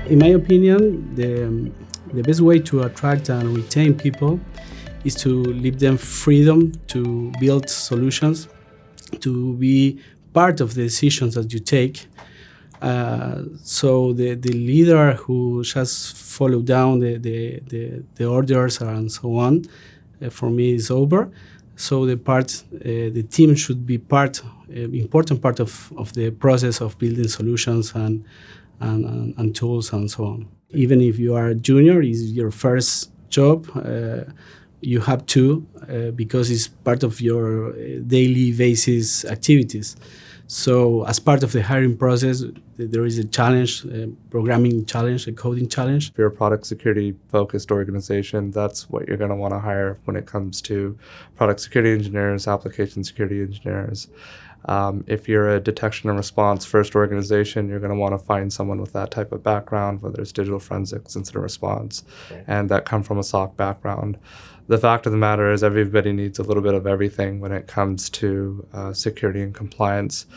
In my opinion, the best way to attract and retain people is to leave them freedom to build solutions, to be part of the decisions that you take. So the leader who just follow down the orders and so on, for me is over. So the team should be important part of the process of building solutions and tools and so on. Even if you are a junior, it's your first job, you have to, because it's part of your daily basis activities. So as part of the hiring process, there is a challenge, a programming challenge, a coding challenge. If you're a product security focused organization, that's what you're going to want to hire when it comes to product security engineers, application security engineers. If you're a detection and response first organization, you're going to want to find someone with that type of background, whether it's digital forensics, incident response, and that come from a SOC background. The fact of the matter is everybody needs a little bit of everything when it comes to security and compliance.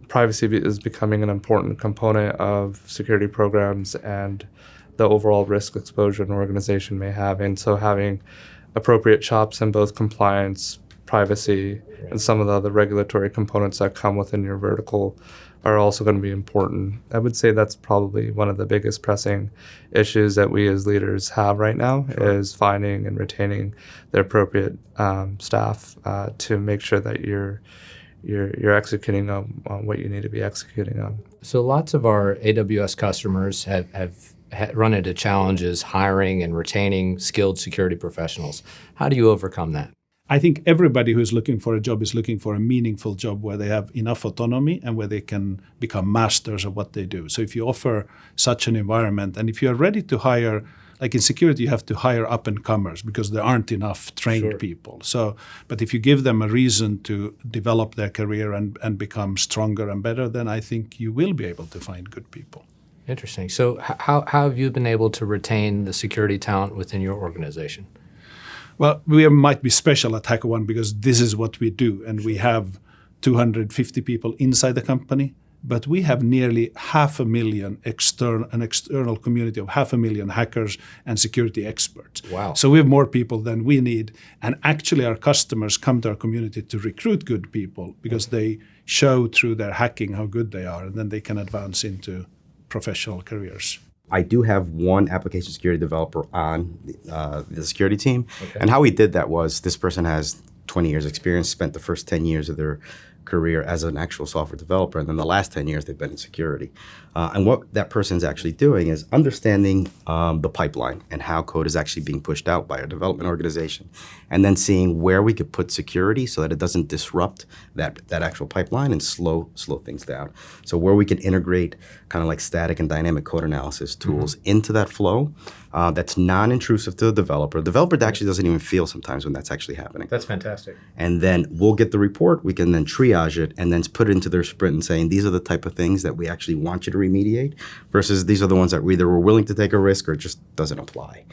Privacy is becoming an important component of security programs and the overall risk exposure an organization may have. And so having appropriate chops in both compliance, privacy, and some of the other regulatory components that come within your vertical are also going to be important. I would say that's probably one of the biggest pressing issues that we as leaders have right now is finding and retaining the appropriate staff to make sure that you're executing on what you need to be executing on. So lots of our AWS customers have run into challenges hiring and retaining skilled security professionals. How do you overcome that? I think everybody who is looking for a job is looking for a meaningful job where they have enough autonomy and where they can become masters of what they do. So if you offer such an environment, and if you're ready to hire, like in security, you have to hire up-and-comers because there aren't enough trained people. So, but if you give them a reason to develop their career and become stronger and better, then I think you will be able to find good people. Interesting. So how have you been able to retain the security talent within your organization? Well, we might be special at HackerOne because this is what we do, and we have 250 people inside the company, but we have nearly 500,000 an external community of 500,000 hackers and security experts. Wow. So we have more people than we need, and actually our customers come to our community to recruit good people because they show through their hacking how good they are, and then they can advance into professional careers. I do have one application security developer on the security team. Okay. And how we did that was this person has 20 years experience, spent the first 10 years of their career as an actual software developer, and then the last 10 years they've been in security. And what that person's actually doing is understanding the pipeline and how code is actually being pushed out by our development organization, and then seeing where we could put security so that it doesn't disrupt that actual pipeline and slow things down. So where we can integrate kind of like static and dynamic code analysis tools into that flow that's non-intrusive to the developer. The developer actually doesn't even feel sometimes when that's actually happening. That's fantastic. And then we'll get the report, we can then triage it and then put it into their sprint and saying, these are the type of things that we actually want you to remediate versus these are the ones that we either were willing to take a risk or it just doesn't apply.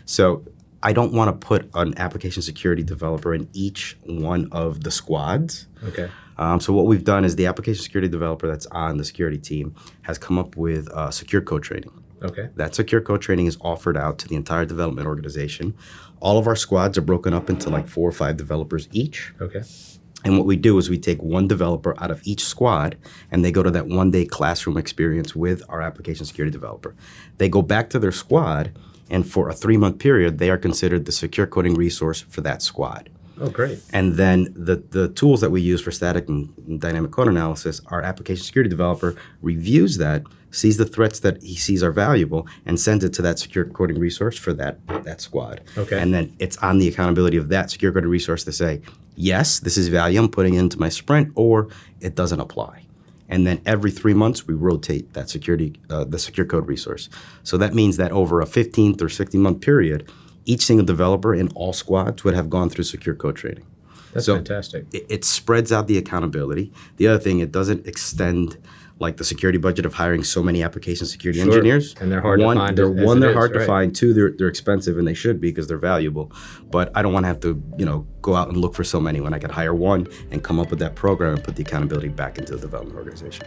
So I don't want to put an application security developer in each one of the squads. Okay. So what we've done is the application security developer that's on the security team has come up with secure code training. Okay. That secure code training is offered out to the entire development organization. All of our squads are broken up into like 4 or 5 developers each. Okay. And what we do is we take one developer out of each squad and they go to that one-day classroom experience with our application security developer. They go back to their squad, and for a 3-month period, they are considered the secure coding resource for that squad. Oh, great. And then the tools that we use for static and dynamic code analysis, our application security developer reviews that, sees the threats that he sees are valuable, and sends it to that secure coding resource for that squad. Okay. And then it's on the accountability of that secure coding resource to say, yes, this is value, I'm putting it into my sprint, or it doesn't apply. And then every 3 months, we rotate that the secure code resource. So that means that over a 15th or 16-month period, each single developer in all squads would have gone through secure code training. That's fantastic. It spreads out the accountability. The other thing, it doesn't extend like the security budget of hiring so many application security engineers. And they're hard to find. They're hard to find. 2, they're expensive, and they should be because they're valuable. But I don't want to have to, go out and look for so many when I could hire one and come up with that program and put the accountability back into the development organization.